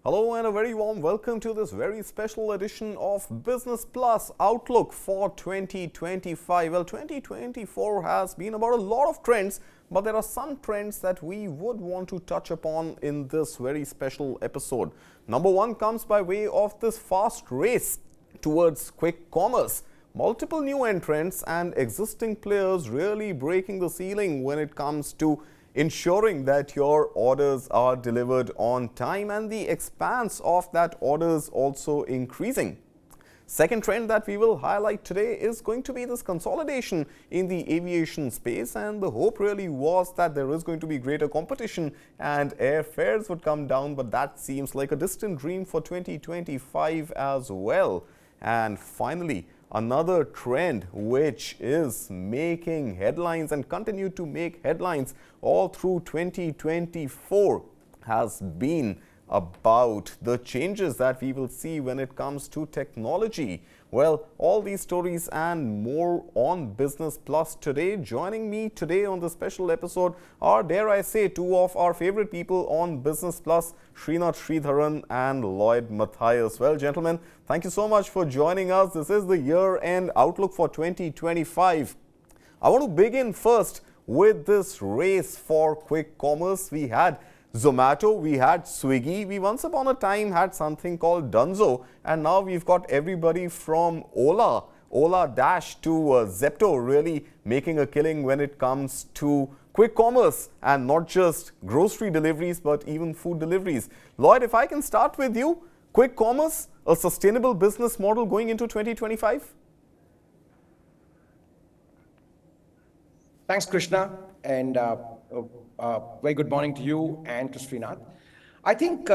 Hello and a very warm welcome to this very special edition of Business Plus Outlook for 2025. Well, 2024 has been about a lot of trends, but there are some trends that we would want to touch upon in this very special episode. Number one comes by way of this fast race towards quick commerce. Multiple new entrants and existing players really breaking the ceiling when it comes to ensuring that your orders are delivered on time and the expanse of that orders also increasing. Second trend that we will highlight today is going to be this consolidation in the aviation space, and the hope really was that there is going to be greater competition and airfares would come down, but that seems like a distant dream for 2025 as well. And finally, another trend which is making headlines and continue to make headlines all through 2024 has been about the changes that we will see when it comes to technology. Well, all these stories and more on Business Plus today. Joining me today on the special episode are, dare I say, two of our favorite people on Business Plus, Srinath Sridharan and Lloyd Matthias. Well, gentlemen, thank you so much for joining us. This is the year-end outlook for 2025. I want to begin first with this race for quick commerce. We had Zomato, we had Swiggy, we once upon a time had something called Dunzo, and now we've got everybody from Ola Dash to Zepto really making a killing when it comes to quick commerce, and not just grocery deliveries but even food deliveries. Lloyd, if I can start with you, quick commerce, a sustainable business model going into 2025? Thanks, Krishna, and very good morning to you and to Srinath. I think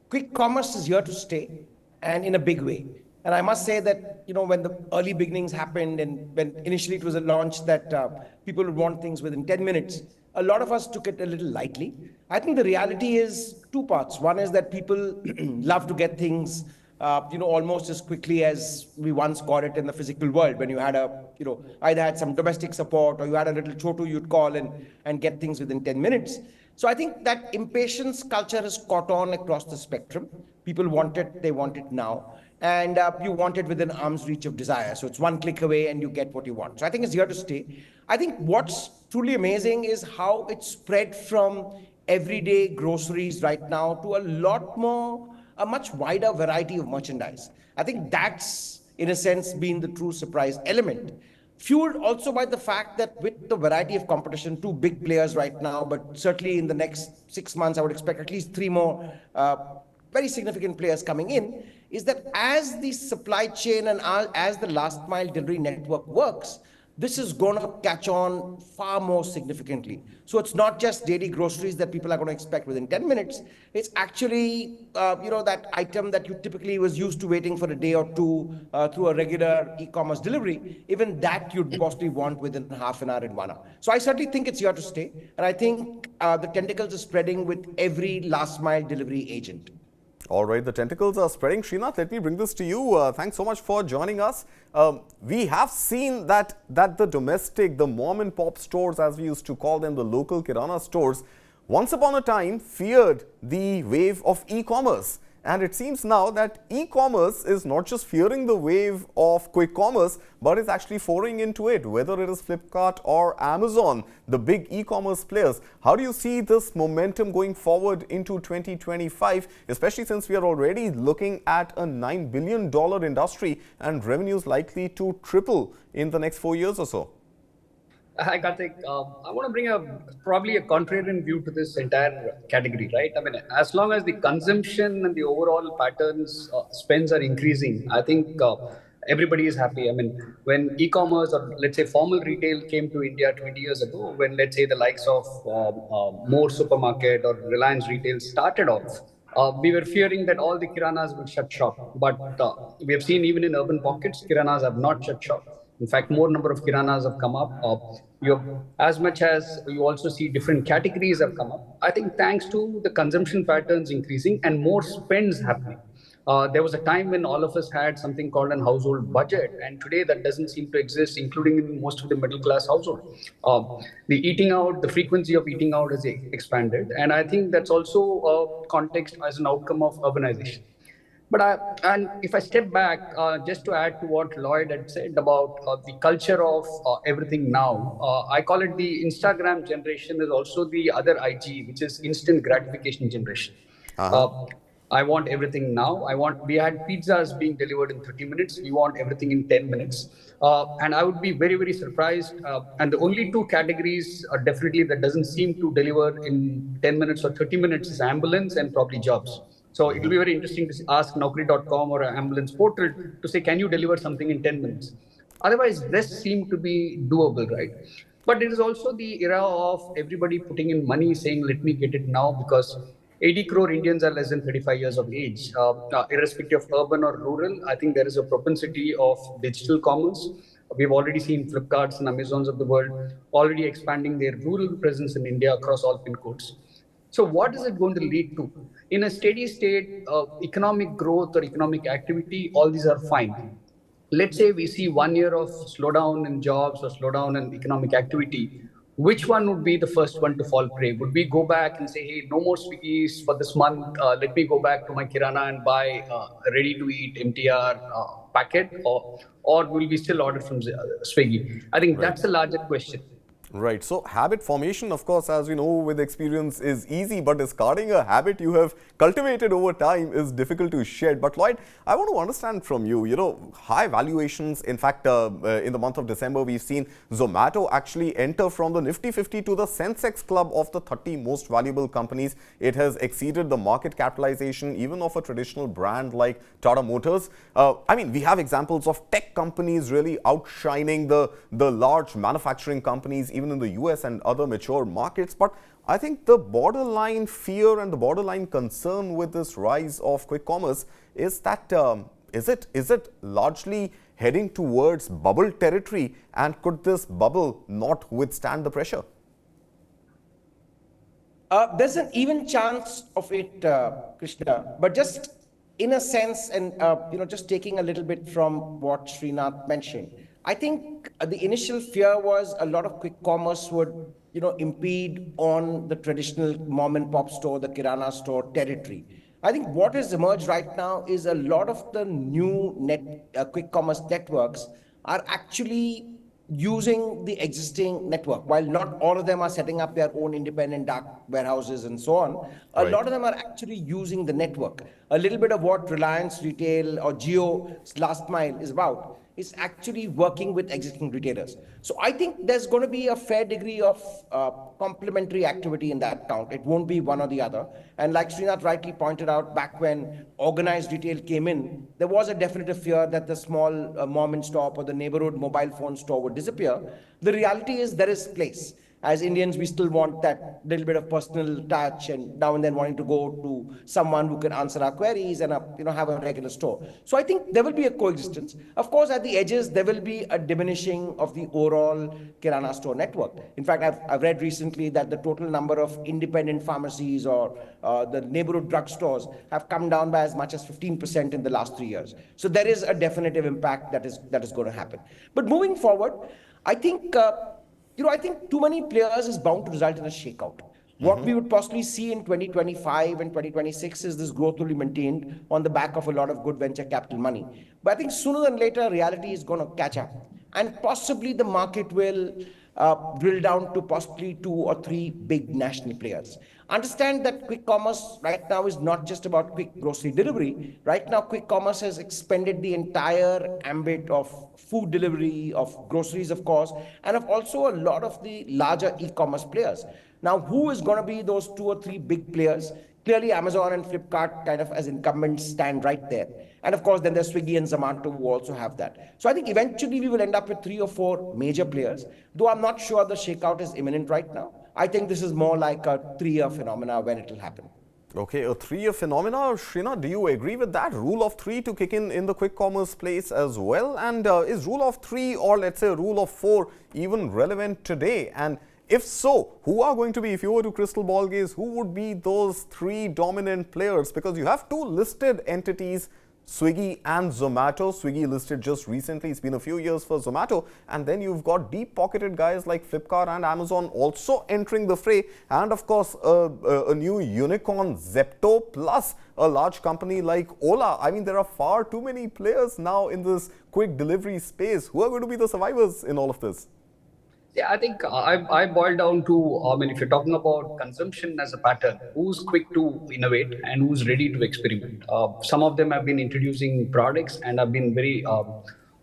quick commerce is here to stay, and in a big way. And I must say that, when the early beginnings happened and when initially it was a launch that people would want things within 10 minutes, a lot of us took it a little lightly. I think the reality is two parts. One is that people love to get things almost as quickly as we once got it in the physical world, when you had either had some domestic support or you had a little chotu you'd call and get things within 10 minutes. So I think that impatience culture has caught on across the spectrum. People want it, they want it now. And you want it within arm's reach of desire. So it's one click away and you get what you want. So I think it's here to stay. I think what's truly amazing is how it's spread from everyday groceries right now to a much wider variety of merchandise. I think that's, in a sense, been the true surprise element. Fueled also by the fact that with the variety of competition, two big players right now, but certainly in the next 6 months, I would expect at least three more very significant players coming in, is that as the supply chain and as the last mile delivery network works, this is going to catch on far more significantly. So it's not just daily groceries that people are going to expect within 10 minutes. It's actually, that item that you typically was used to waiting for a day or two through a regular e-commerce delivery. Even that you'd possibly want within half an hour and 1 hour. So I certainly think it's here to stay. And I think the tentacles are spreading with every last mile delivery agent. All right, the tentacles are spreading. Srinath, let me bring this to you. Thanks so much for joining us. We have seen that the domestic, the mom and pop stores, as we used to call them, the local kirana stores, once upon a time feared the wave of e-commerce. And it seems now that e-commerce is not just fearing the wave of quick commerce, but is actually foraying into it, whether it is Flipkart or Amazon, the big e-commerce players. How do you see this momentum going forward into 2025, especially since we are already looking at a $9 billion industry and revenues likely to triple in the next 4 years or so? Hi, Karthik. I want to bring probably a contrarian view to this entire category, right? I mean, as long as the consumption and the overall patterns, spends are increasing, I think everybody is happy. I mean, when e-commerce or let's say formal retail came to India 20 years ago, when let's say the likes of more supermarket or Reliance retail started off, we were fearing that all the kiranas would shut shop. But we have seen even in urban pockets, kiranas have not shut shop. In fact, more number of kiranas have come up. As much as you also see different categories have come up. I think thanks to the consumption patterns increasing and more spends happening. There was a time when all of us had something called an household budget, and today that doesn't seem to exist, including in most of the middle class household. The eating out, the frequency of eating out has expanded, and I think that's also a context as an outcome of urbanization. And if I step back, just to add to what Lloyd had said about the culture of everything now, I call it the Instagram generation is also the other IG, which is instant gratification generation. Uh-huh. Uh, I want everything now. We had pizzas being delivered in 30 minutes. We want everything in 10 minutes. And I would be very, very surprised. And the only two categories are definitely that doesn't seem to deliver in 10 minutes or 30 minutes is ambulance and probably jobs. So it will be very interesting to ask Naukri.com or an ambulance portal to say, can you deliver something in 10 minutes? Otherwise, this seemed to be doable, right? But it is also the era of everybody putting in money saying, let me get it now, because 80 crore Indians are less than 35 years of age. Irrespective of urban or rural, I think there is a propensity of digital commerce. We've already seen Flipkarts and Amazons of the world already expanding their rural presence in India across all pin codes. So what is it going to lead to? In a steady state, economic growth or economic activity, all these are fine. Let's say we see 1 year of slowdown in jobs or slowdown in economic activity. Which one would be the first one to fall prey? Would we go back and say, hey, no more Swiggies for this month. Let me go back to my Kirana and buy a ready-to-eat MTR packet, or will we still order from Swiggy? I think Right. that's a larger question. Right. So habit formation, of course, as we know with experience is easy, but discarding a habit you have cultivated over time is difficult to shed. But Lloyd, I want to understand from you, high valuations. In fact, in the month of December, we've seen Zomato actually enter from the Nifty 50 to the Sensex Club of the 30 most valuable companies. It has exceeded the market capitalization even of a traditional brand like Tata Motors. I mean, we have examples of tech companies really outshining the large manufacturing companies even in the US and other mature markets. But I think the borderline fear and the borderline concern with this rise of quick commerce is that is it largely heading towards bubble territory, and could this bubble not withstand the pressure? There's an even chance of it, Krishna, but just in a sense, and just taking a little bit from what Srinath mentioned, I think the initial fear was a lot of quick commerce would, impede on the traditional mom and pop store, the Kirana store territory. I think what has emerged right now is a lot of the new quick commerce networks are actually using the existing network. While not all of them are setting up their own independent dark warehouses and so on, a Right. lot of them are actually using the network. A little bit of what Reliance Retail or Geo's last mile is about is actually working with existing retailers. So I think there's going to be a fair degree of complementary activity in that count. It won't be one or the other. And like Srinath rightly pointed out, back when organized retail came in, there was a definitive fear that the small mom and stop or the neighborhood mobile phone store would disappear. The reality is there is place. As Indians, we still want that little bit of personal touch, and now and then wanting to go to someone who can answer our queries and have a regular store. So I think there will be a coexistence. Of course, at the edges, there will be a diminishing of the overall Kirana store network. In fact, I've read recently that the total number of independent pharmacies or the neighborhood drugstores have come down by as much as 15% in the last 3 years. So there is a definitive impact that is going to happen. But moving forward, I think. I think too many players is bound to result in a shakeout. What we would possibly see in 2025 and 2026 is this growth will be maintained on the back of a lot of good venture capital money. But I think sooner than later, reality is going to catch up. And possibly the market will drill down to possibly 2 or 3 big national players. Understand that quick commerce right now is not just about quick grocery delivery. Right now, quick commerce has expanded the entire ambit of food delivery, of groceries, of course, and of also a lot of the larger e-commerce players. Now, who is going to be those 2 or 3 big players? Clearly, Amazon and Flipkart kind of as incumbents stand right there. And of course, then there's Swiggy and Zomato who also have that. So I think eventually we will end up with 3 or 4 major players, though I'm not sure the shakeout is imminent right now. I think this is more like a 3-year phenomena when it will happen. Okay, a 3-year phenomena. Srinath, do you agree with that? Rule of 3 to kick in the quick commerce place as well? And is rule of 3 or let's say rule of 4 even relevant today? And if so, who are going to be, if you were to crystal ball gaze, who would be those 3 dominant players? Because you have 2 listed entities Swiggy and Zomato. Swiggy listed just recently. It's been a few years for Zomato. And then you've got deep-pocketed guys like Flipkart and Amazon also entering the fray. And of course, a new unicorn, Zepto, plus a large company like Ola. I mean, there are far too many players now in this quick delivery space. Who are going to be the survivors in all of this? Yeah, I think I boil down to, I mean, if you're talking about consumption as a pattern, who's quick to innovate and who's ready to experiment? Some of them have been introducing products and have been very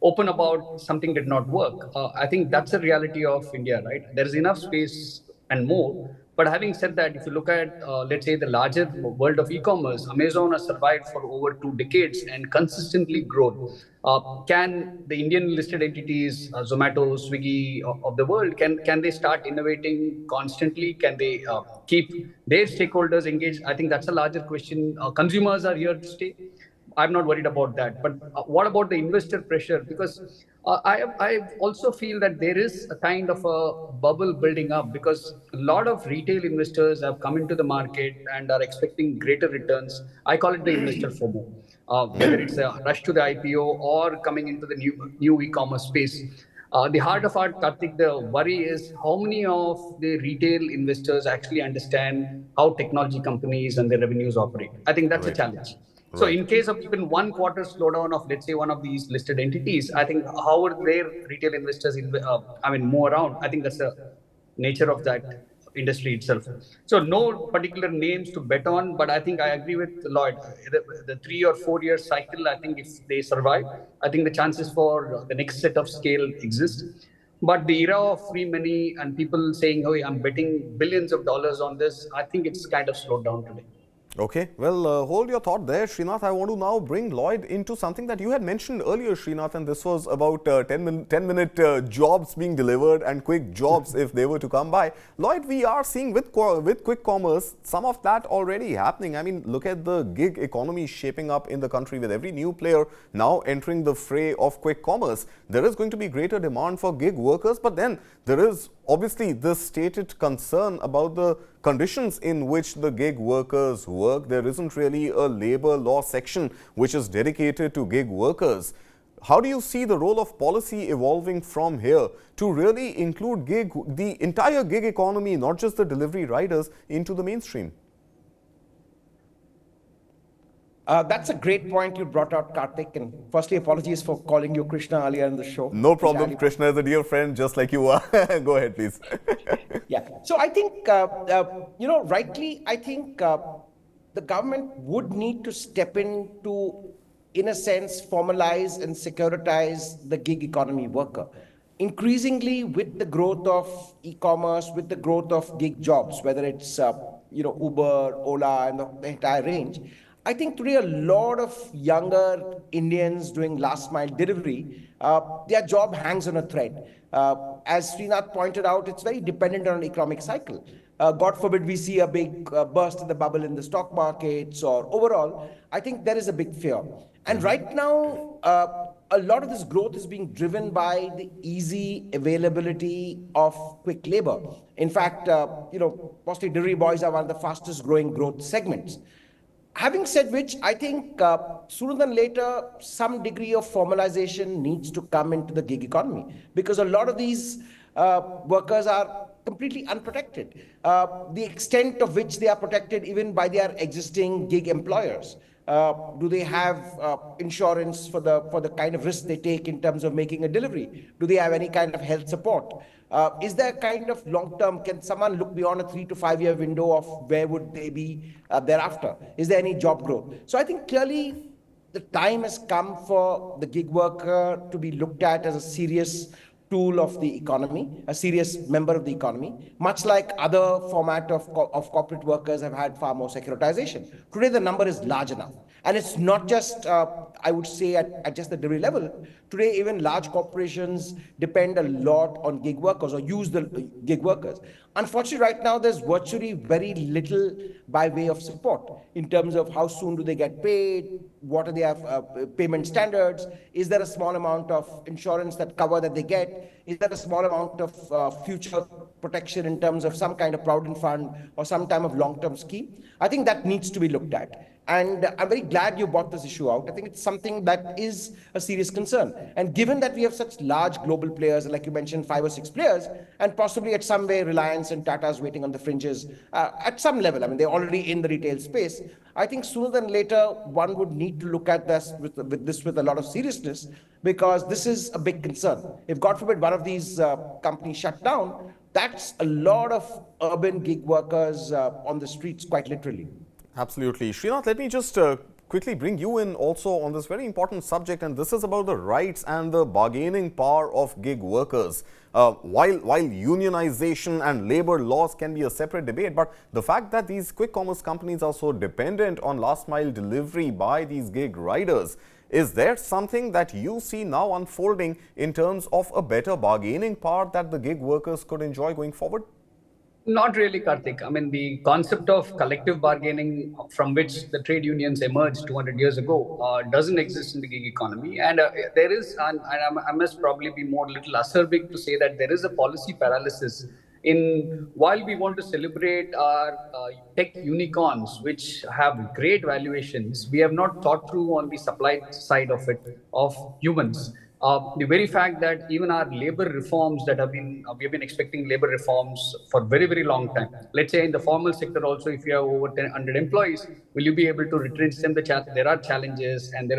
open about something did not work. I think that's a reality of India, right? There is enough space and more. But having said that, if you look at, let's say, the larger world of e-commerce, Amazon has survived for over 2 decades and consistently grown. Can the Indian listed entities, Zomato, Swiggy of the world, can they start innovating constantly? Can they keep their stakeholders engaged? I think that's a larger question. Consumers are here to stay. I'm not worried about that. But what about the investor pressure? Because I also feel that there is a kind of a bubble building up because a lot of retail investors have come into the market and are expecting greater returns. I call it the investor FOMO. Whether it's a rush to the IPO or coming into the new e-commerce space. The heart of our Karthik, the worry is how many of the retail investors actually understand how technology companies and their revenues operate. I think that's a Right. challenge. So Right. in case of even 1 quarter slowdown of, let's say, one of these listed entities, I think how would their retail investors, move around? I think that's the nature of that industry itself. So no particular names to bet on, but I think I agree with Lloyd. The 3 or 4 year cycle, I think if they survive, I think the chances for the next set of scale exist. But the era of free money and people saying, "Oh, I'm betting billions of dollars on this," I think it's kind of slowed down today. Okay, well, hold your thought there, Srinath. I want to now bring Lloyd into something that you had mentioned earlier, Srinath, and this was about 10-minute jobs being delivered and quick jobs if they were to come by. Lloyd, we are seeing with quick commerce some of that already happening. I mean, look at the gig economy shaping up in the country with every new player now entering the fray of quick commerce. There is going to be greater demand for gig workers, but then there is obviously this stated concern about the conditions in which the gig workers work. There isn't really a labor law section which is dedicated to gig workers. How do you see the role of policy evolving from here to really include the entire gig economy, not just the delivery riders, into the mainstream? That's a great point you brought out, Karthik. And firstly, apologies for calling you Krishna earlier in the show. No problem. Krishna is a dear friend, just like you are. Go ahead, please. Yeah. So I think, rightly, I think the government would need to step in to, in a sense, formalize and securitize the gig economy worker. Increasingly, with the growth of e-commerce, with the growth of gig jobs, whether it's Uber, Ola, and the entire range, I think today a lot of younger Indians doing last mile delivery, their job hangs on a thread. As Srinath pointed out, it's very dependent on an economic cycle. God forbid we see a big burst in the bubble in the stock markets or overall, I think there is a big fear. And right now, a lot of this growth is being driven by the easy availability of quick labor. In fact, mostly delivery boys are one of the fastest growing growth segments. Having said which, I think sooner than later, some degree of formalization needs to come into the gig economy because a lot of these workers are completely unprotected. The extent of which they are protected even by their existing gig employers. Do they have insurance for the kind of risk they take in terms of making a delivery? Do they have any kind of health support? Is there kind of long term? Can someone look beyond a 3 to 5 year window of where would they be thereafter? Is there any job growth? So I think clearly the time has come for the gig worker to be looked at as a serious tool of the economy, a serious member of the economy, much like other format of corporate workers have had far more securitization. Today, the number is large enough. And it's not just, I would say, at just the delivery level. Today, even large corporations depend a lot on gig workers or use the gig workers. Unfortunately, right now, there's virtually very little by way of support in terms of how soon do they get paid, what are their payment standards, is there a small amount of insurance that cover that they get, is there a small amount of future protection in terms of some kind of provident fund or some type of long-term scheme. I think that needs to be looked at. And I'm very glad you brought this issue out. I think it's something that is a serious concern. And given that we have such large global players, like you mentioned, 5 or 6 players, and possibly at some way Reliance and Tata's waiting on the fringes at some level. I mean, they're already in the retail space. I think sooner than later, one would need to look at this with a lot of seriousness, because this is a big concern. If, God forbid, one of these companies shut down, that's a lot of urban gig workers on the streets, quite literally. Absolutely. Srinath, let me just quickly bring you in also on this very important subject, and this is about the rights and the bargaining power of gig workers. While unionization and labor laws can be a separate debate, but the fact that these quick commerce companies are so dependent on last mile delivery by these gig riders, is there something that you see now unfolding in terms of a better bargaining power that the gig workers could enjoy going forward? Not really, Karthik. I mean, the concept of collective bargaining from which the trade unions emerged 200 years ago doesn't exist in the gig economy. And there is, and I must probably be more little acerbic to say that there is a policy paralysis in while we want to celebrate our tech unicorns, which have great valuations, we have not thought through on the supply side of it, of humans. The very fact that even our labor reforms that have been, we've been expecting labor reforms for very, very long time. Let's say in the formal sector also, if you have over 100 employees, will you be able to retrench them? There are challenges, and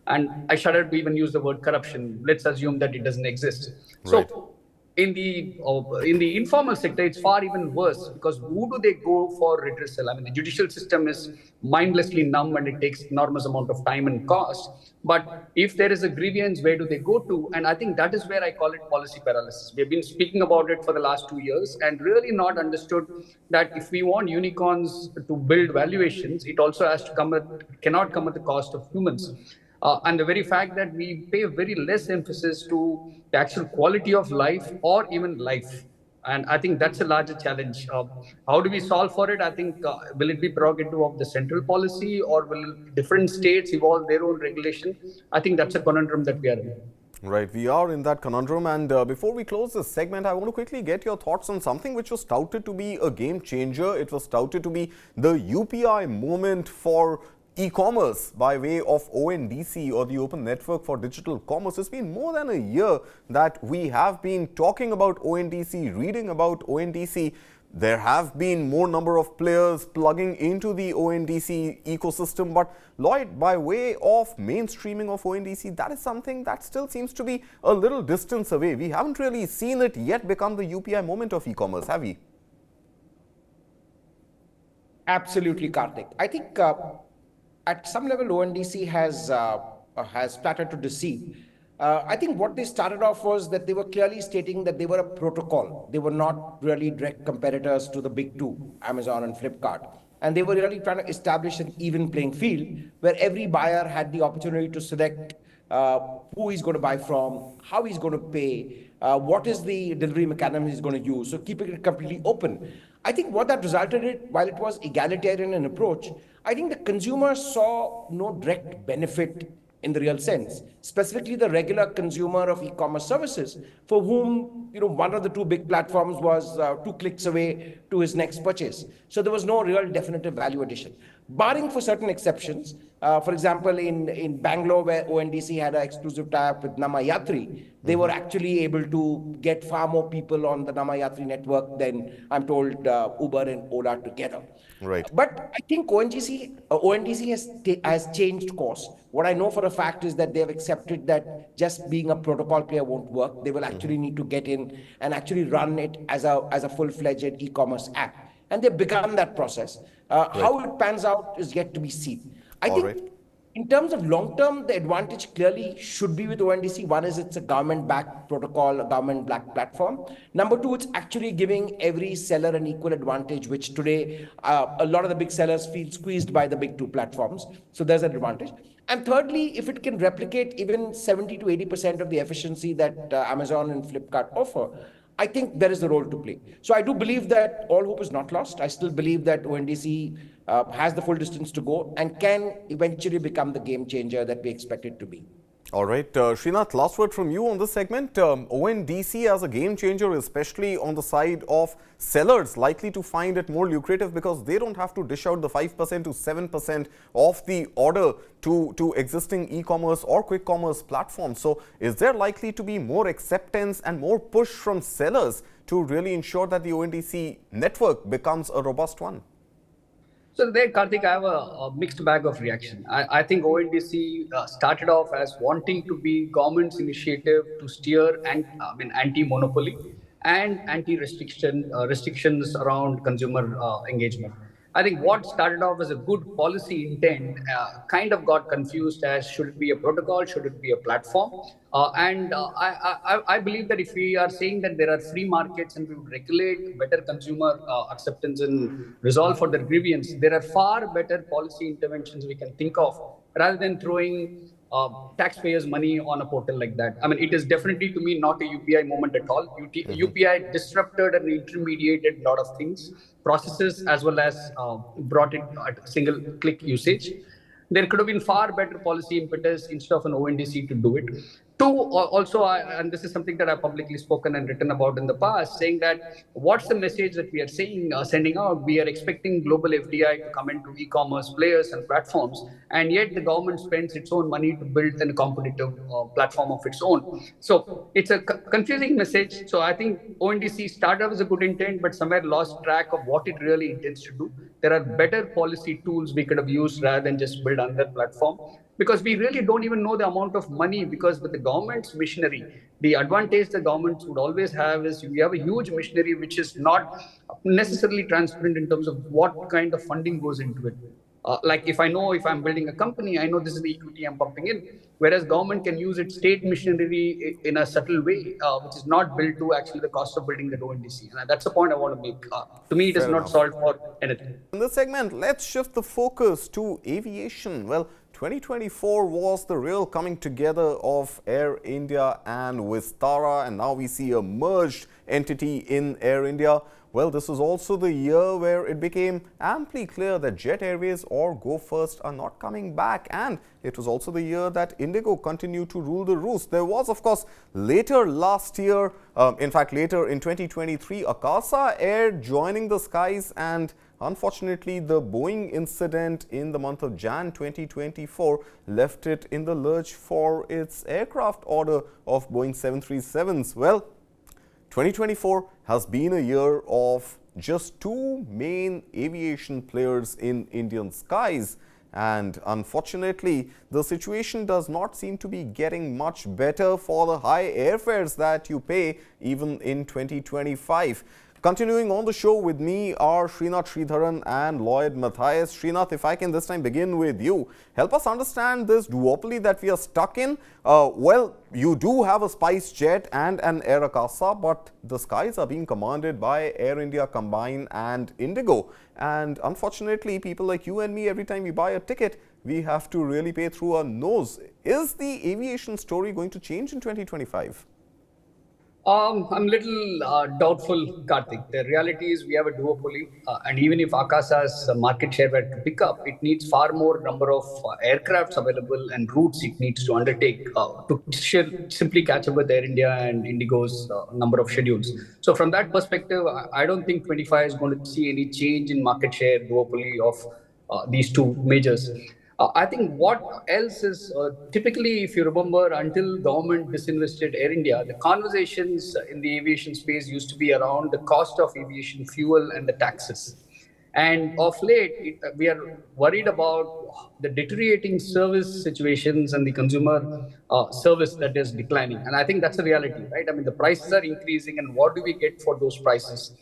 and I shudder to even use the word corruption. Let's assume that it doesn't exist. Right. So in the informal sector, it's far even worse, because who do they go for redressal? I mean, the judicial system is mindlessly numb, and it takes enormous amount of time and cost. But if there is a grievance, where do they go to? And I think that is where I call it policy paralysis. We have been speaking about it for the last 2 years and really not understood that if we want unicorns to build valuations, it also has to cannot come at the cost of humans. And the very fact that we pay very less emphasis to the actual quality of life or even life. And I think that's a larger challenge. How do we solve for it? I think, will it be prerogative of the central policy, or will different states evolve their own regulation? I think that's a conundrum that we are in. Right, we are in that conundrum, and before we close this segment, I want to quickly get your thoughts on something which was touted to be a game changer. It was touted to be the UPI moment for e-commerce by way of ONDC, or the Open Network for Digital Commerce. It's been more than a year that we have been talking about ONDC, reading about ONDC. There have been more number of players plugging into the ONDC ecosystem, but Lloyd, by way of mainstreaming of ONDC, that is something that still seems to be a little distance away. We haven't really seen it yet become the UPI moment of e-commerce, have we? Absolutely, Karthik. I think at some level, ONDC has started to deceive. I think what they started off was that they were clearly stating that they were a protocol. They were not really direct competitors to the big two, Amazon and Flipkart. And they were really trying to establish an even playing field where every buyer had the opportunity to select who he's going to buy from, how he's going to pay, what is the delivery mechanism he's going to use. So keeping it completely open. I think what that resulted in, while it was egalitarian in approach, I think the consumer saw no direct benefit in the real sense, specifically the regular consumer of e-commerce services, for whom one of the two big platforms was 2 clicks away to his next purchase. So there was no real definitive value addition, barring for certain exceptions. For example, in Bangalore, where ONDC had an exclusive tie-up with Namayatri, they were actually able to get far more people on the Namayatri network than, I'm told, Uber and Ola together. Right. But I think ONDC has changed course. What I know for a fact is that they have accepted that just being a protocol player won't work. They will actually need to get in and actually run it as a full-fledged e-commerce app. And they've begun that process. How it pans out is yet to be seen. I All think right. in terms of long term, the advantage clearly should be with ONDC. One is it's a government-backed protocol, a government-backed platform. Number two, it's actually giving every seller an equal advantage, which today a lot of the big sellers feel squeezed by the big two platforms. So there's an advantage. And thirdly, if it can replicate even 70 to 80% of the efficiency that Amazon and Flipkart offer, I think there is a role to play. So I do believe that all hope is not lost. I still believe that ONDC has the full distance to go and can eventually become the game changer that we expect it to be. All right, Srinath, last word from you on this segment. ONDC as a game changer, especially on the side of sellers, likely to find it more lucrative because they don't have to dish out the 5% to 7% of the order to existing e-commerce or quick commerce platforms. So is there likely to be more acceptance and more push from sellers to really ensure that the ONDC network becomes a robust one? So there, Karthik, I have a mixed bag of reaction. I think ONDC started off as wanting to be government's initiative to steer and anti-monopoly and restrictions around consumer engagement. I think what started off as a good policy intent kind of got confused as should it be a protocol, should it be a platform? I believe that if we are saying that there are free markets and we would regulate better consumer acceptance and resolve for their grievance, there are far better policy interventions we can think of rather than throwing taxpayers' money on a portal like that. I mean, it is definitely to me not a UPI moment at all. UPI disrupted and intermediated a lot of things, processes, as well as brought it at single click usage. There could have been far better policy impetus instead of an ONDC to do it. Two, also, and this is something that I've publicly spoken and written about in the past, saying that what's the message that we are saying, sending out? We are expecting global FDI to come into e-commerce players and platforms, and yet the government spends its own money to build a competitive platform of its own. So it's a confusing message. So I think ONDC started with a good intent, but somewhere lost track of what it really intends to do. There are better policy tools we could have used rather than just build another platform, because we really don't even know the amount of money, because with the government's machinery, the advantage the governments would always have is you have a huge machinery which is not necessarily transparent in terms of what kind of funding goes into it. Like if I know if I'm building a company, I know this is the equity I'm pumping in. Whereas government can use its state machinery in a subtle way, which is not built to actually the cost of building the ONDC. And that's the point I want to make. To me, it is Fair not enough. solved for anything. In this segment, let's shift the focus to aviation. Well, 2024 was the real coming together of Air India and Vistara, and now we see a merged entity in Air India. Well, this was also the year where it became amply clear that Jet Airways or Go First are not coming back, and it was also the year that Indigo continued to rule the roost. There was, of course, later last year, in fact later in 2023, Akasa Air joining the skies, and unfortunately, the Boeing incident in the month of Jan 2024 left it in the lurch for its aircraft order of Boeing 737s. Well, 2024 has been a year of just two main aviation players in Indian skies. And unfortunately, the situation does not seem to be getting much better for the high airfares that you pay even in 2025. Continuing on the show with me are Srinath Sridharan and Lloyd Matthias. Srinath, if I can this time begin with you, help us understand this duopoly that we are stuck in. Well, you do have a Spice Jet and an Air Akasa, but the skies are being commanded by Air India Combine and Indigo. And unfortunately, people like you and me, every time we buy a ticket, we have to really pay through our nose. Is the aviation story going to change in 2025? I'm a little doubtful, Karthik. The reality is we have a duopoly, and even if Akasa's market share were to pick up, it needs far more number of aircrafts available and routes it needs to undertake to simply catch up with Air India and Indigo's number of schedules. So from that perspective, I don't think 25 is going to see any change in market share duopoly of these two majors. I think what else is typically, if you remember, until government disinvested Air India, the conversations in the aviation space used to be around the cost of aviation fuel and the taxes. And of late, we are worried about the deteriorating service situations and the consumer service that is declining. And I think that's a reality, right? I mean, the prices are increasing, and what do we get for those prices?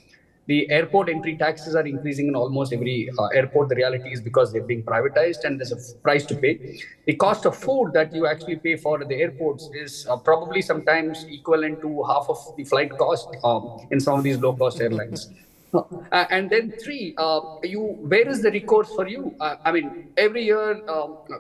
The airport entry taxes are increasing in almost every airport. The reality is because they're being privatized and there's a price to pay. The cost of food that you actually pay for at the airports is probably sometimes equivalent to half of the flight cost in some of these low cost airlines. And then three, where is the recourse for you? I mean, every year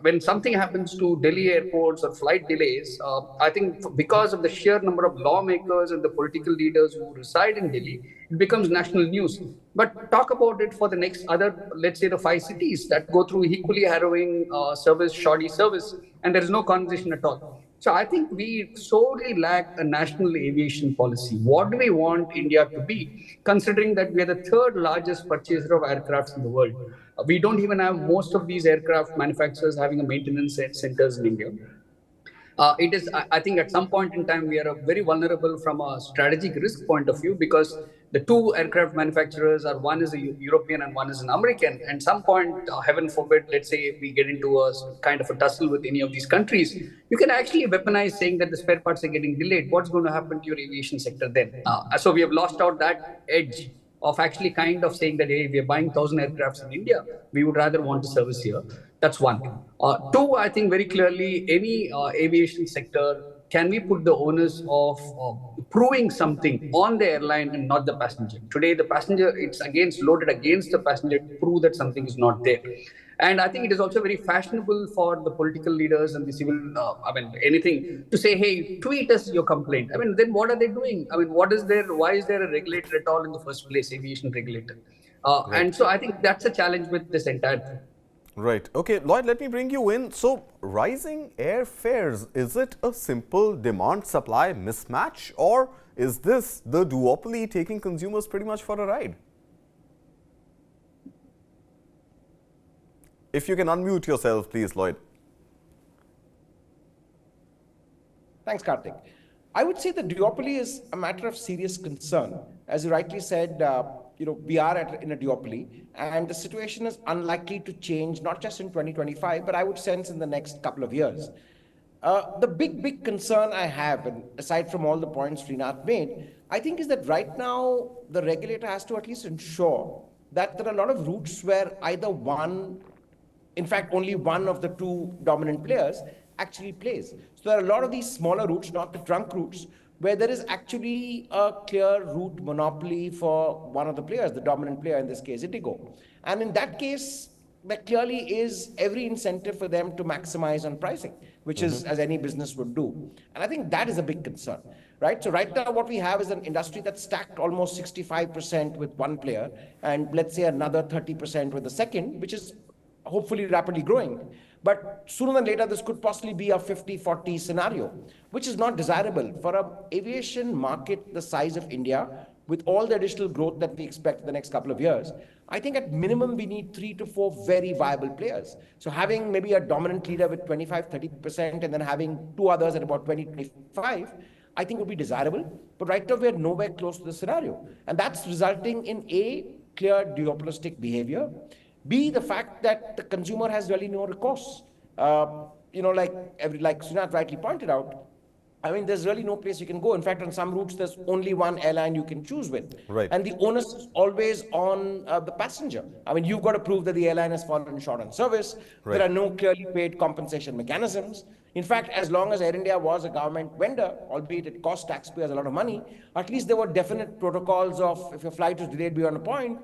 when something happens to Delhi airports or flight delays, I think because of the sheer number of lawmakers and the political leaders who reside in Delhi, it becomes national news. But talk about it for the next other, let's say the 5 cities that go through equally harrowing service, shoddy service, and there is no conversation at all. So I think we sorely lack a national aviation policy. What do we want India to be, considering that we are the third largest purchaser of aircrafts in the world? We don't even have most of these aircraft manufacturers having a maintenance centers in India. It is, I think, at some point in time, we are very vulnerable from a strategic risk point of view because the two aircraft manufacturers are one is a European and one is an American. And some point, heaven forbid, let's say we get into a kind of a tussle with any of these countries, you can actually weaponize saying that the spare parts are getting delayed. What's going to happen to your aviation sector then? So we have lost out that edge of actually kind of saying that, hey, we are buying 1,000 aircrafts in India, we would rather want to service here. That's one. Two, I think very clearly, any aviation sector, can we put the onus of proving something on the airline and not the passenger? Today, the passenger, it's against loaded against the passenger to prove that something is not there. And I think it is also very fashionable for the political leaders and the civil, anything to say, hey, tweet us your complaint. I mean, then what are they doing? I mean, why is there a regulator at all in the first place, aviation regulator? Right. And so I think that's a challenge with this entire thing. Right. Okay, Lloyd, let me bring you in. So, rising airfares, is it a simple demand-supply mismatch, or is this the duopoly taking consumers pretty much for a ride? If you can unmute yourself, please, Lloyd. Thanks, Karthik. I would say the duopoly is a matter of serious concern. As you rightly said, we are in a duopoly, and the situation is unlikely to change, not just in 2025, but I would sense in the next couple of years. The big concern I have, and aside from all the points Srinath made, I think is that right now the regulator has to at least ensure that there are a lot of routes where either one, in fact, only one of the two dominant players actually plays. So there are a lot of these smaller routes, not the trunk routes, where there is actually a clear route monopoly for one of the players, the dominant player, in this case, Indigo. And in that case, there clearly is every incentive for them to maximize on pricing, which is as any business would do. And I think that is a big concern, right? So right now what we have is an industry that's stacked almost 65% with one player, and let's say another 30% with the second, which is hopefully rapidly growing. But sooner than later, this could possibly be a 50-40 scenario, which is not desirable for an aviation market the size of India, with all the additional growth that we expect in the next couple of years. I think at minimum, we need 3 to 4 very viable players. So having maybe a dominant leader with 25-30% and then having two others at about 20-25, I think would be desirable. But right now, we're nowhere close to the scenario. And that's resulting in A, clear duopolistic behavior, B, the fact that the consumer has really no recourse. Like Srinath rightly pointed out, I mean, there's really no place you can go. In fact, on some routes, there's only one airline you can choose with. Right. And the onus is always on the passenger. I mean, you've got to prove that the airline has fallen short on service. Right. There are no clearly paid compensation mechanisms. In fact, as long as Air India was a government vendor, albeit it cost taxpayers a lot of money, at least there were definite protocols of if your flight was delayed beyond a point,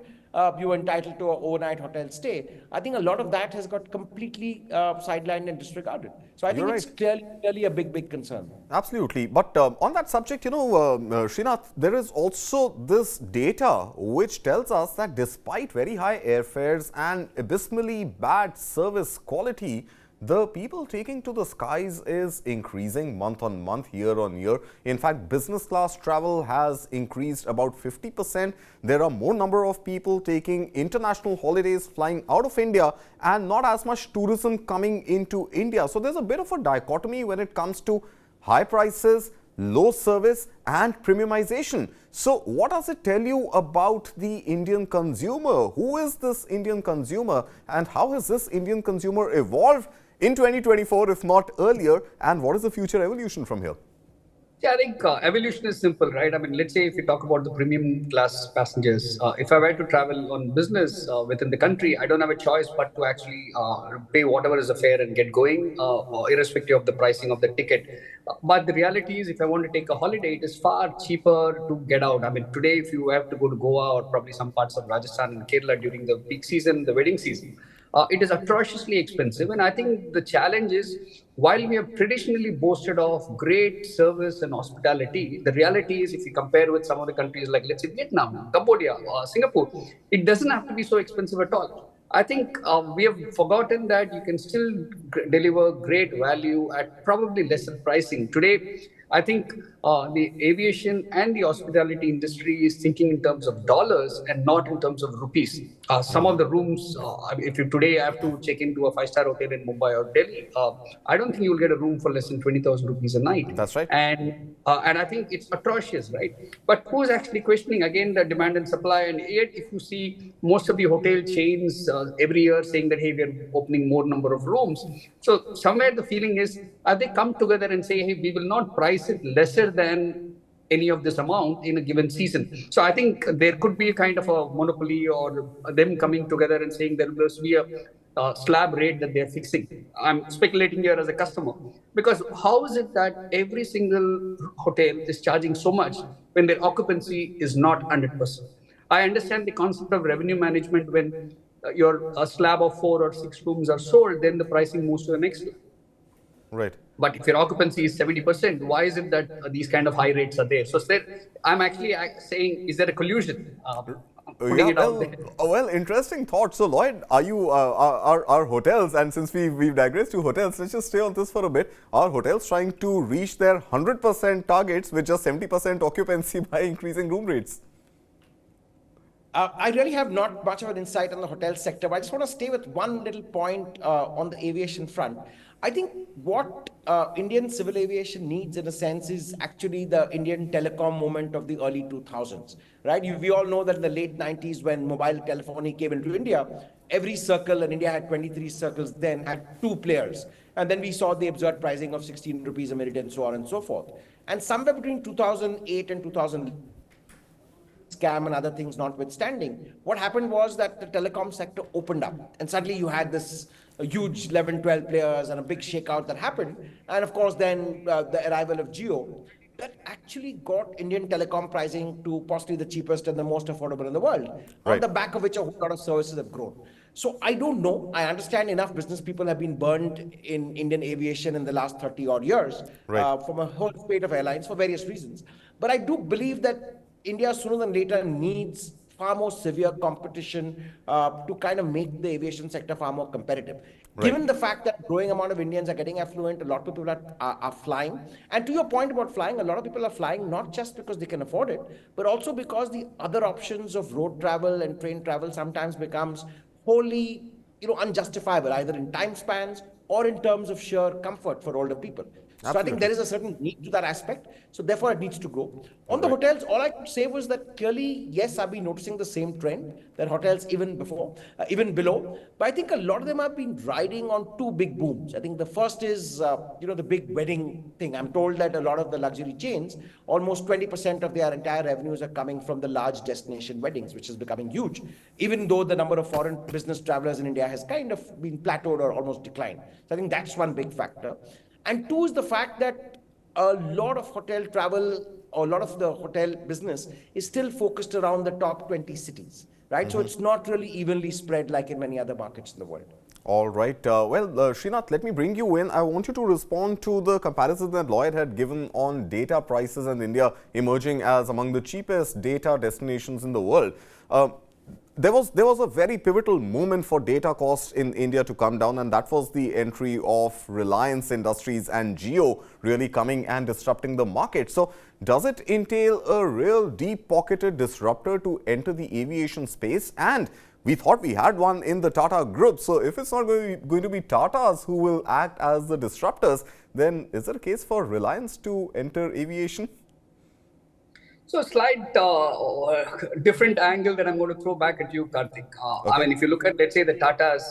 you were entitled to an overnight hotel stay. I think a lot of that has got completely sidelined and disregarded. So I think You're it's right. clearly a big concern. Absolutely. But on that subject, Srinath, there is also this data which tells us that despite very high airfares and abysmally bad service quality, the people taking to the skies is increasing month on month, year on year. In fact, business class travel has increased about 50%. There are more number of people taking international holidays, flying out of India, and not as much tourism coming into India. So there's a bit of a dichotomy when it comes to high prices, low service, and premiumization. So what does it tell you about the Indian consumer? Who is this Indian consumer, and how has this Indian consumer evolved in 2024, if not earlier, and what is the future evolution from here? Yeah, I think evolution is simple, right? I mean, let's say if you talk about the premium class passengers, if I were to travel on business within the country, I don't have a choice but to actually pay whatever is the fare and get going, irrespective of the pricing of the ticket. But the reality is, if I want to take a holiday, it is far cheaper to get out. I mean, today, if you have to go to Goa or probably some parts of Rajasthan and Kerala during the peak season, the wedding season, it is atrociously expensive. And I think the challenge is, while we have traditionally boasted of great service and hospitality, the reality is, if you compare with some of the countries like, let's say, Vietnam, Cambodia, or Singapore, it doesn't have to be so expensive at all. I think we have forgotten that you can still deliver great value at probably lesser pricing. Today, I think the aviation and the hospitality industry is thinking in terms of dollars and not in terms of rupees. Some of the rooms, if you today have to check into a five-star hotel in Mumbai or Delhi, I don't think you will get a room for less than 20,000 rupees a night. That's right. And I think it's atrocious, right? But who's actually questioning again the demand and supply? And yet, if you see most of the hotel chains every year saying that hey, we are opening more number of rooms. So somewhere the feeling is, they come together and say, hey, we will not price it lesser than any of this amount in a given season. So I think there could be a kind of a monopoly or them coming together and saying there must be a slab rate that they're fixing. I'm speculating here as a customer because how is it that every single hotel is charging so much when their occupancy is not 100%? I understand the concept of revenue management when your a slab of 4 or 6 rooms are sold, then the pricing moves to the next slab. Right. But if your occupancy is 70%, why is it that these kind of high rates are there? So I'm actually saying, is there a collusion? Putting Yeah, it out there. well, interesting thought. So, Lloyd, are you are hotels, and since we've digressed to hotels, let's just stay on this for a bit. Are hotels trying to reach their 100% targets with just 70% occupancy by increasing room rates? I really have not much of an insight on the hotel sector, but I just want to stay with one little point on the aviation front. I think what Indian civil aviation needs, in a sense, is actually the Indian telecom movement of the early 2000s, right? We all know that in the late 90s, when mobile telephony came into India, every circle, and India had 23 circles then, had two players. And then we saw the absurd pricing of 16 rupees a minute and so on and so forth. And somewhere between 2008 and 2000, scam and other things notwithstanding, what happened was that the telecom sector opened up and suddenly you had this huge 11, 12 players and a big shakeout that happened. And of course, then the arrival of Jio that actually got Indian telecom pricing to possibly the cheapest and the most affordable in the world, on the back of which a whole lot of services have grown. So I don't know. I understand enough business people have been burned in Indian aviation in the last 30 odd years from a whole spate of airlines for various reasons. But I do believe that India sooner than later needs far more severe competition to kind of make the aviation sector far more competitive. Given the fact that a growing amount of Indians are getting affluent, a lot of people are flying. And to your point about flying, a lot of people are flying not just because they can afford it, but also because the other options of road travel and train travel sometimes becomes wholly unjustifiable, either in time spans or in terms of sheer comfort for older people. So I think there is a certain need to that aspect. So therefore, it needs to grow. On the hotels, all I could say was that clearly, yes, I've been noticing the same trend that hotels even below. But I think a lot of them have been riding on two big booms. I think the first is, the big wedding thing. I'm told that a lot of the luxury chains, almost 20% of their entire revenues are coming from the large destination weddings, which is becoming huge, even though the number of foreign business travelers in India has kind of been plateaued or almost declined. So I think that's one big factor. And two is the fact that a lot of hotel travel or a lot of the hotel business is still focused around the top 20 cities, right? So it's not really evenly spread like in many other markets in the world. All right. Srinath, let me bring you in. I want you to respond to the comparison that Lloyd had given on data prices and India emerging as among the cheapest data destinations in the world. There was a very pivotal moment for data costs in India to come down, and that was the entry of Reliance Industries and Jio really coming and disrupting the market. So does it entail a real deep-pocketed disruptor to enter the aviation space? And we thought we had one in the Tata Group. So if it's not going to be Tatas who will act as the disruptors, then is there a case for Reliance to enter aviation? So a slight different angle that I'm going to throw back at you, Karthik. I mean, if you look at, let's say, the Tatas,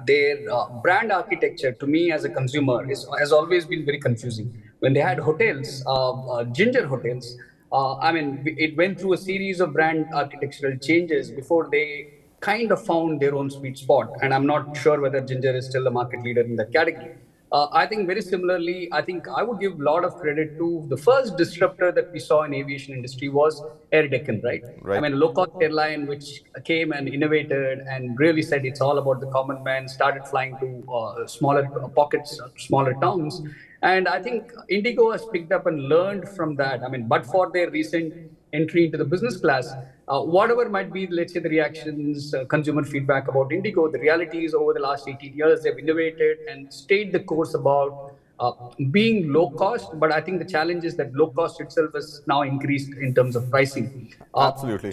their brand architecture, to me as a consumer, has always been very confusing. When they had hotels, Ginger Hotels, I mean, it went through a series of brand architectural changes before they kind of found their own sweet spot. And I'm not sure whether Ginger is still the market leader in that category. I think very similarly, I think I would give a lot of credit to the first disruptor that we saw in aviation industry was Air Deccan, right? I mean, a low-cost airline which came and innovated and really said it's all about the common man, started flying to smaller pockets, smaller towns. And I think Indigo has picked up and learned from that. I mean, but for their recent entry into the business class, whatever might be, let's say, the reactions, consumer feedback about Indigo, the reality is over the last 18 years, they've innovated and stayed the course about being low cost. But I think the challenge is that low cost itself has now increased in terms of pricing. Absolutely.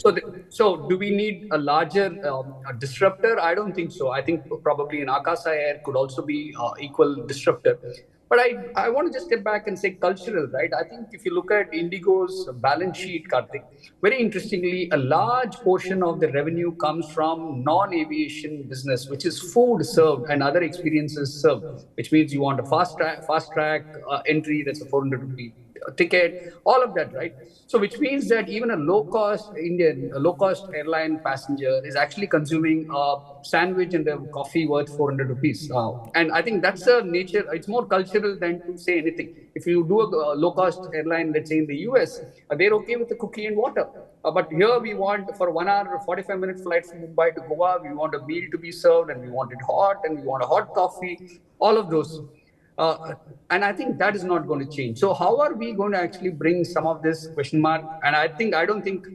So do we need a larger a disruptor? I don't think so. I think probably an Akasa Air could also be equal disruptor. But I want to just step back and say cultural, right? I think if you look at Indigo's balance sheet, Karthik, very interestingly, a large portion of the revenue comes from non-aviation business, which is food served and other experiences served, which means you want a fast track entry, that's a 400 rupee ticket, all of that, right? So which means that even a low cost airline passenger is actually consuming a sandwich and a coffee worth 400 rupees. And I think that's the nature. It's more cultural than to say anything. If you do a low cost airline, let's say in the US, they're okay with the cookie and water. But here we want, for 1 hour, 45-minute flight from Mumbai to Goa, we want a meal to be served and we want it hot and we want a hot coffee, all of those. And I think that is not going to change. So how are we going to actually bring some of this question mark? And I don't think,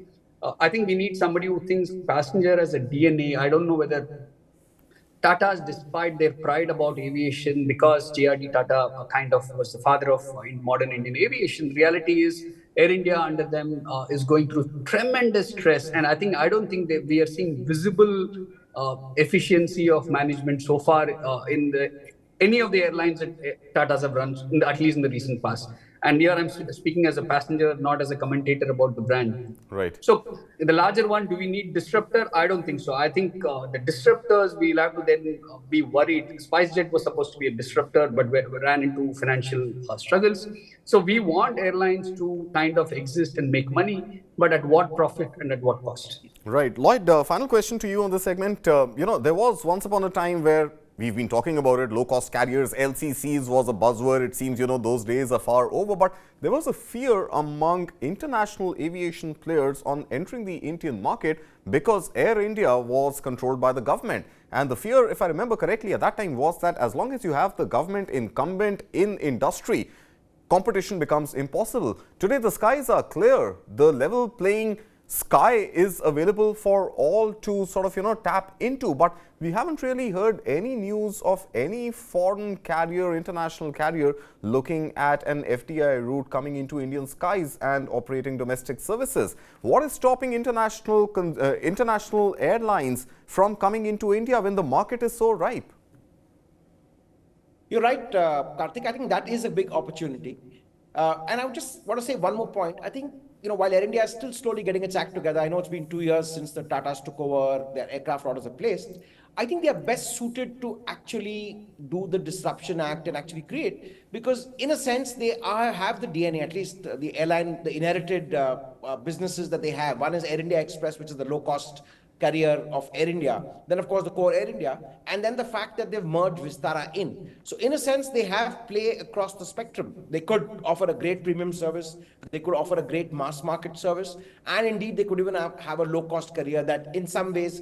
I think we need somebody who thinks passenger as a DNA. I don't know whether Tata's, despite their pride about aviation, because JRD Tata kind of was the father of modern Indian aviation, the reality is Air India under them is going through tremendous stress. And I don't think that we are seeing visible efficiency of management so far in the any of the airlines that Tata's have run, at least in the recent past. And here I'm speaking as a passenger, not as a commentator about the brand. Right. So the larger one, do we need disruptor? I don't think so. I think the disruptors, we'll have to then be worried. SpiceJet was supposed to be a disruptor, but we ran into financial struggles. So we want airlines to kind of exist and make money, but at what profit and at what cost? Right. Lloyd, final question to you on this segment. There was once upon a time where we've been talking about it, low-cost carriers, LCCs was a buzzword. It seems, those days are far over. But there was a fear among international aviation players on entering the Indian market because Air India was controlled by the government. And the fear, if I remember correctly, at that time was that as long as you have the government incumbent in industry, competition becomes impossible. Today, the skies are clear. The level playing sky is available for all to sort of, tap into. But we haven't really heard any news of any foreign carrier, international carrier, looking at an FDI route coming into Indian skies and operating domestic services. What is stopping international airlines from coming into India when the market is so ripe? You're right, Karthik. I think that is a big opportunity. And I would just want to say one more point. I think, while Air India is still slowly getting its act together, I know it's been 2 years since the Tatas took over, their aircraft orders are placed. I think they are best suited to actually do the disruption act and actually create, because in a sense, they have the DNA, at least the airline, the inherited businesses that they have. One is Air India Express, which is the low cost carrier of Air India, then of course the core Air India, and then the fact that they've merged Vistara in. So in a sense, they have play across the spectrum. They could offer a great premium service, they could offer a great mass market service, and indeed they could even have a low cost carrier that in some ways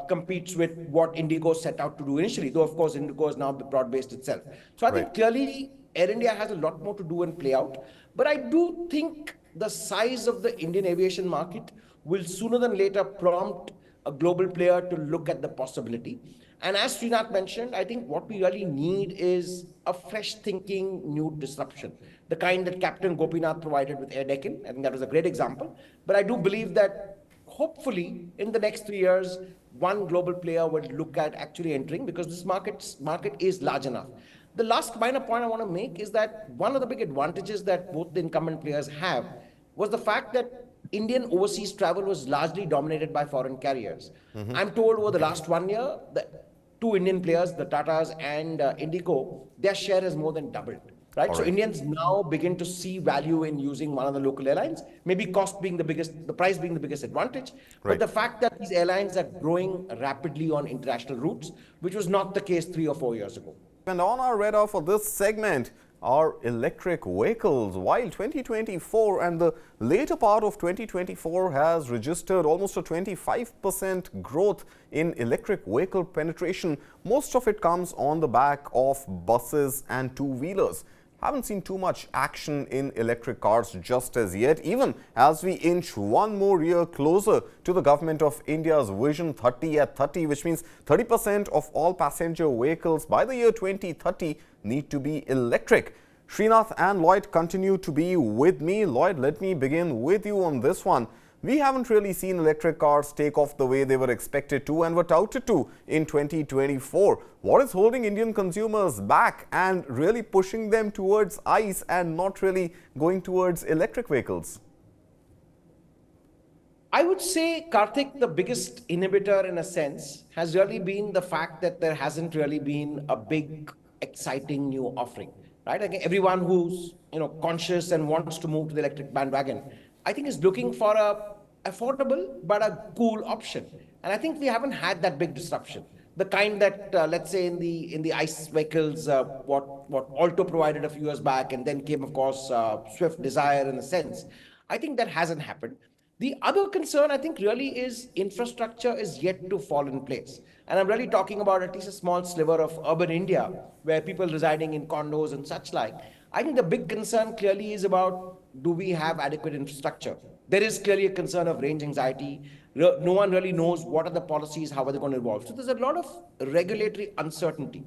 competes with what Indigo set out to do initially, though of course Indigo is now broad-based itself. So I think clearly Air India has a lot more to do and play out, but I do think the size of the Indian aviation market will sooner than later prompt a global player to look at the possibility. And as Srinath mentioned, I think what we really need is a fresh thinking, new disruption, the kind that Captain Gopinath provided with Air Deccan. I think that was a great example. But I do believe that hopefully in the next 3 years, one global player would look at actually entering, because this market is large enough. The last minor point I want to make is that one of the big advantages that both the incumbent players have was the fact that Indian overseas travel was largely dominated by foreign carriers. I'm told over the last 1 year, the two Indian players, the Tatas and Indigo, their share has more than doubled. Right? So Indians now begin to see value in using one of the local airlines, maybe cost being the price being the biggest advantage, but the fact that these airlines are growing rapidly on international routes, which was not the case 3 or 4 years ago. And on our radar for this segment are electric vehicles. While 2024 and the later part of 2024 has registered almost a 25% growth in electric vehicle penetration, most of it comes on the back of buses and two-wheelers. haven't seen too much action in electric cars just as yet, even as we inch one more year closer to the Government of India's Vision 30 at 30, which means 30% of all passenger vehicles by the year 2030 need to be electric. Srinath and Lloyd continue to be with me. Lloyd, let me begin with you on this one. We haven't really seen electric cars take off the way they were expected to and were touted to in 2024. What is holding Indian consumers back and really pushing them towards ICE and not really going towards electric vehicles? I would say, Karthik, the biggest inhibitor in a sense has really been the fact that there hasn't really been a big, exciting new offering, right? Again, everyone who's conscious and wants to move to the electric bandwagon, I think is looking for a affordable but a cool option. And I think we haven't had that big disruption. The kind that, let's say, in the ICE vehicles, what Alto provided a few years back, and then came, of course, Swift Desire in a sense. I think that hasn't happened. The other concern, I think, really is infrastructure is yet to fall in place. And I'm really talking about at least a small sliver of urban India, where people residing in condos and such like. I think the big concern clearly is about, do we have adequate infrastructure? There is clearly a concern of range anxiety. No one really knows what are the policies, how are they going to evolve. So there's a lot of regulatory uncertainty.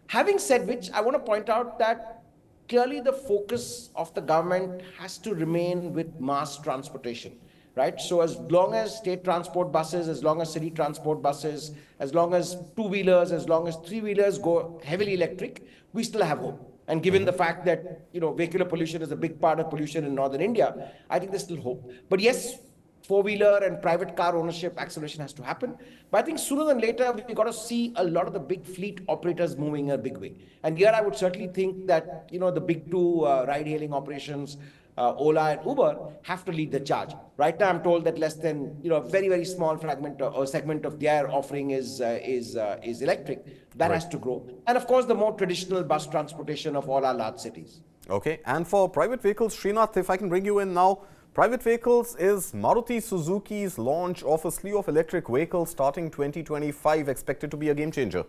Having said which, I want to point out that clearly the focus of the government has to remain with mass transportation, right? So as long as state transport buses, as long as city transport buses, as long as two-wheelers, as long as three-wheelers go heavily electric, we still have hope. And given the fact that vehicular pollution is a big part of pollution in northern India, I think there's still hope. But yes, four-wheeler and private car ownership acceleration has to happen. But I think sooner than later, we've got to see a lot of the big fleet operators moving in a big way. And here I would certainly think that the big two ride-hailing operations, Ola and Uber, have to lead the charge. Right now, I'm told that less than a very, very small fragment or segment of their offering is electric. That has to grow. And of course, the more traditional bus transportation of all our large cities. Okay, and for private vehicles, Srinath, if I can bring you in now, private vehicles is Maruti Suzuki's launch of a slew of electric vehicles starting 2025 expected to be a game changer.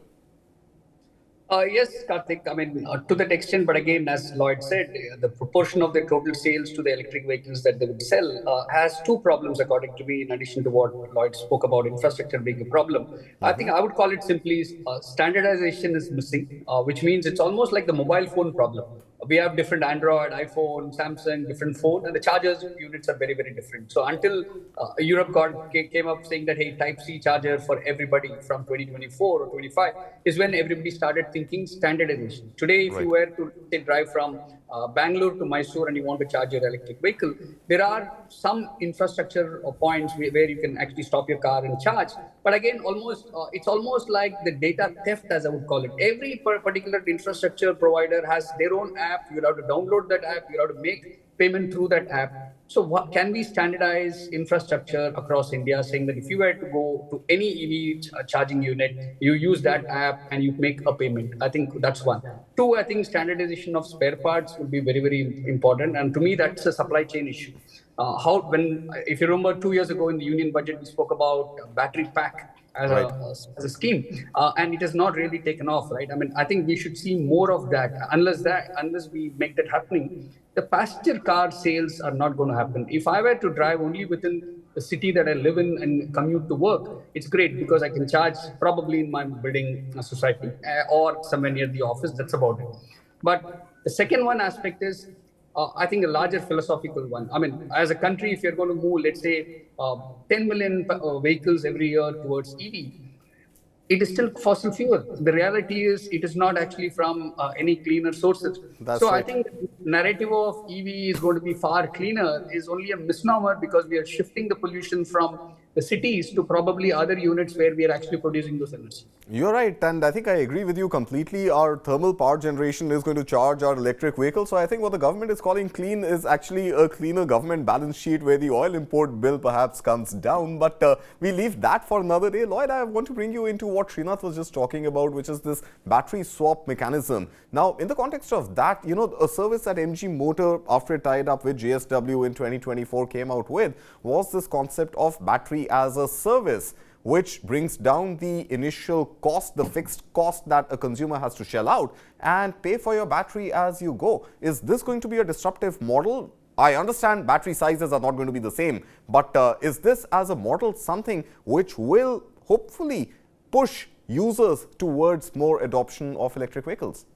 Yes, Karthik, I mean, to that extent, but again, as Lloyd said, the proportion of the total sales to the electric vehicles that they would sell has two problems, according to me, in addition to what Lloyd spoke about, infrastructure being a problem. I think I would call it simply standardization is missing, which means it's almost like the mobile phone problem. We have different Android, iPhone, Samsung, different phone, and the chargers units are very, very different. So until Europe came up saying that, hey, Type-C charger for everybody from 2024 or 25 is when everybody started thinking standardization. Today, if you were to drive from Bangalore to Mysore and you want to charge your electric vehicle, there are some infrastructure points where you can actually stop your car and charge. But again, it's almost like the data theft, as I would call it. Every particular infrastructure provider has their own app. You'll have to download that app. You'll have to make payment through that app. So can we standardize infrastructure across India, saying that if you were to go to any EV charging unit, you use that app and you make a payment? I think that's one. Two, I think standardization of spare parts will be very, very important. And to me, that's a supply chain issue. If you remember 2 years ago in the union budget, we spoke about battery pack as a scheme, and it has not really taken off, right? I mean, I think we should see more of that. Unless we make that happening, the passenger car sales are not going to happen. If I were to drive only within the city that I live in and commute to work, it's great because I can charge probably in my building society or somewhere near the office. That's about it. But the second one aspect is, I think a larger philosophical one. I mean, as a country, if you're going to move, let's say, 10 million vehicles every year towards EV, it is still fossil fuel. The reality is it is not actually from any cleaner sources. I think the narrative of EV is going to be far cleaner is only a misnomer because we are shifting the pollution from the cities to probably other units where we are actually producing those energy. You're right, and I think I agree with you completely. Our thermal power generation is going to charge our electric vehicles. So I think what the government is calling clean is actually a cleaner government balance sheet where the oil import bill perhaps comes down. But we leave that for another day. Lloyd, I want to bring you into what Srinath was just talking about, which is this battery swap mechanism. Now, in the context of that, a service that MG Motor, after it tied up with JSW in 2024, came out with was this concept of battery as a service, which brings down the initial cost, the fixed cost that a consumer has to shell out, and pay for your battery as you go. Is this going to be a disruptive model? I understand battery sizes are not going to be the same, but is this as a model something which will hopefully push users towards more adoption of electric vehicles?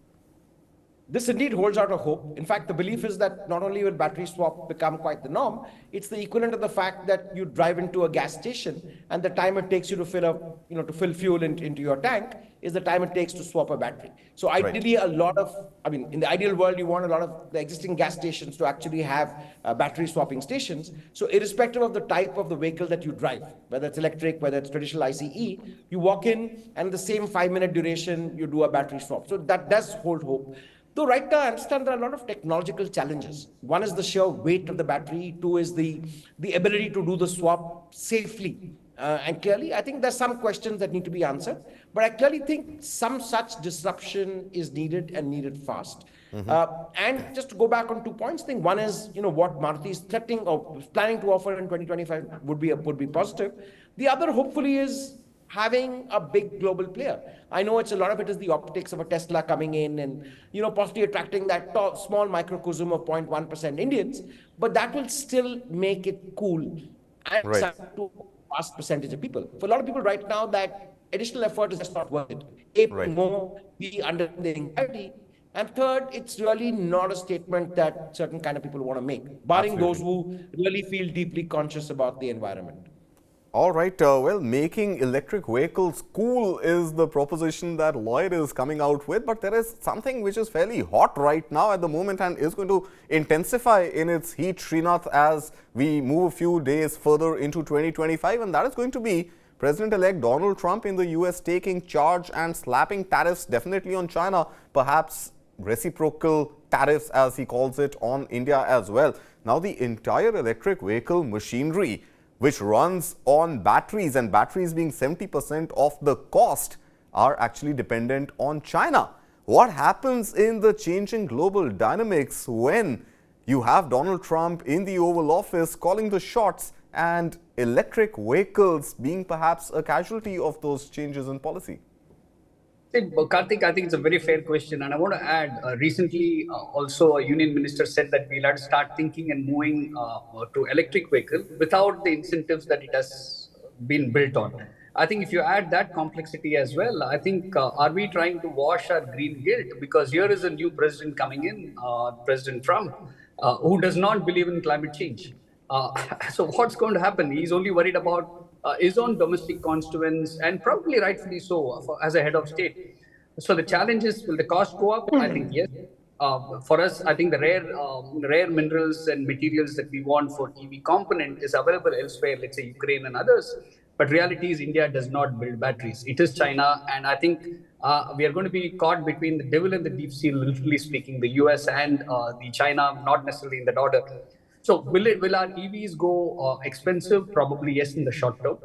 This indeed holds out a hope. In fact, the belief is that not only will battery swap become quite the norm, it's the equivalent of the fact that you drive into a gas station and the time it takes you to fill up, to fill fuel into your tank is the time it takes to swap a battery. So ideally, in the ideal world, you want a lot of the existing gas stations to actually have battery swapping stations. So irrespective of the type of the vehicle that you drive, whether it's electric, whether it's traditional ICE, you walk in and the same 5-minute duration, you do a battery swap. So that does hold hope. Though right now, I understand there are a lot of technological challenges. One is the sheer weight of the battery. Two is the ability to do the swap safely. And clearly, I think there's some questions that need to be answered. But I clearly think some such disruption is needed and needed fast. And just to go back on 2 points, I think one is, what Maruti is threatening or planning to offer in 2025 would be positive. The other, hopefully, is having a big global player. I know a lot of it is the optics of a Tesla coming in and, possibly attracting that small microcosm of 0.1% Indians, but that will still make it cool and Right. to a vast percentage of people. For a lot of people right now, that additional effort is just not worth it. A, Right. more, B, under the anxiety. And third, it's really not a statement that certain kind of people want to make, barring those who really feel deeply conscious about the environment. All right, well, making electric vehicles cool is the proposition that Lloyd is coming out with, but there is something which is fairly hot right now at the moment and is going to intensify in its heat, Srinath, as we move a few days further into 2025, and that is going to be President-elect Donald Trump in the US taking charge and slapping tariffs definitely on China, perhaps reciprocal tariffs as he calls it on India as well. Now, the entire electric vehicle machinery which runs on batteries, and batteries being 70% of the cost, are actually dependent on China. What happens in the changing global dynamics when you have Donald Trump in the Oval Office calling the shots and electric vehicles being perhaps a casualty of those changes in policy? Karthik, I think it's a very fair question. And I want to add, recently also a union minister said that we'll have to start thinking and moving to electric vehicle without the incentives that it has been built on. I think if you add that complexity as well, I think, are we trying to wash our green guilt? Because here is a new president coming in, President Trump, who does not believe in climate change. So what's going to happen? He's only worried about his own domestic constituents, and probably rightfully so as a head of state. So the challenge is, will the cost go up? I think yes. For us, I think the rare minerals and materials that we want for EV component is available elsewhere, let's say Ukraine and others. But reality is India does not build batteries. It is China. And I think we are going to be caught between the devil and the deep sea, literally speaking, the US and the China, not necessarily in that order. So will our EVs go expensive? Probably yes in the short term.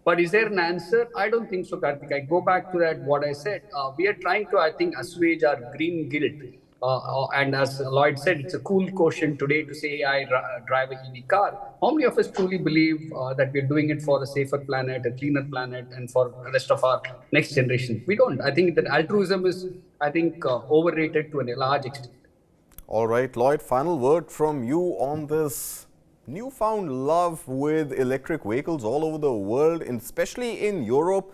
But is there an answer? I don't think so, Karthik. I go back to that, what I said. We are trying to, I think, assuage our green guilt. And as Lloyd said, it's a cool quotient today to say I drive an EV car. How many of us truly believe that we're doing it for a safer planet, a cleaner planet, and for the rest of our next generation? We don't. I think that altruism is, I think, overrated to a large extent. All right, Lloyd, final word from you on this newfound love with electric vehicles all over the world, especially in Europe,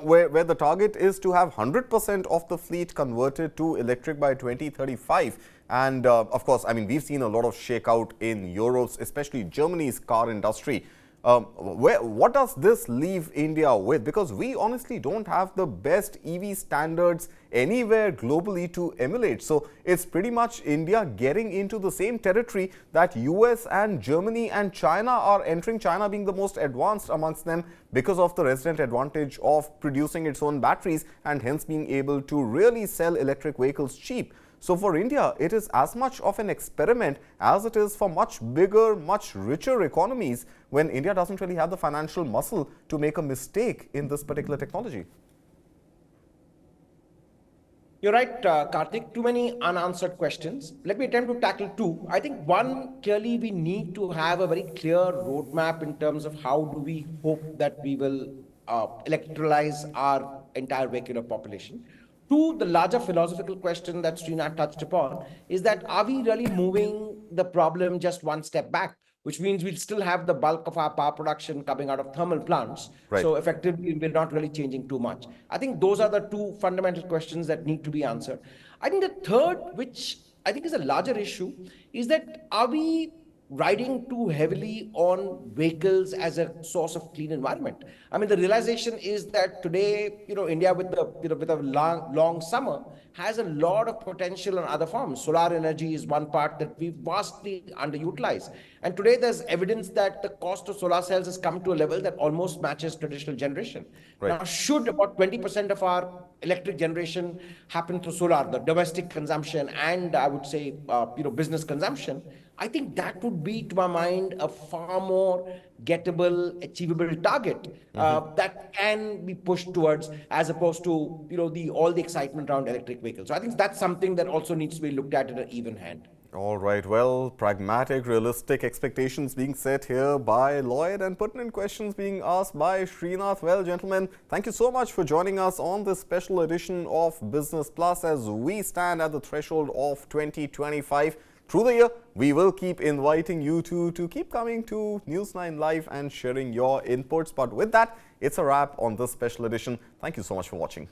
where the target is to have 100% of the fleet converted to electric by 2035. And of course, I mean, we've seen a lot of shakeout in Europe, especially Germany's car industry. What does this leave India with? Because we honestly don't have the best EV standards anywhere globally to emulate. So it's pretty much India getting into the same territory that US and Germany and China are entering, China being the most advanced amongst them because of the resident advantage of producing its own batteries and hence being able to really sell electric vehicles cheap. So for India, it is as much of an experiment as it is for much bigger, much richer economies when India doesn't really have the financial muscle to make a mistake in this particular technology. You're right, Karthik. Too many unanswered questions. Let me attempt to tackle two. I think one, clearly we need to have a very clear roadmap in terms of how do we hope that we will electrolyze our entire vehicular population. Two, the larger philosophical question that Srinath touched upon is that are we really moving the problem just one step back? Which means we'll still have the bulk of our power production coming out of thermal plants. Right. So effectively, we're not really changing too much. I think those are the two fundamental questions that need to be answered. I think the third, which I think is a larger issue, is that are we riding too heavily on vehicles as a source of clean environment? I mean, the realization is that today, India with with a long summer has a lot of potential on other forms. Solar energy is one part that we vastly underutilize. And today there's evidence that the cost of solar cells has come to a level that almost matches traditional generation. Right. Now, should about 20% of our electric generation happen through solar, the domestic consumption and I would say, business consumption, I think that would be, to my mind, a far more gettable, achievable target that can be pushed towards, as opposed to all the excitement around electric vehicles. So I think that's something that also needs to be looked at in an even hand. All right, well, pragmatic, realistic expectations being set here by Lloyd and pertinent questions being asked by Srinath. Well, gentlemen, thank you so much for joining us on this special edition of Business Plus as we stand at the threshold of 2025. Through the year, we will keep inviting you to keep coming to News9 Live and sharing your inputs. But with that, it's a wrap on this special edition. Thank you so much for watching.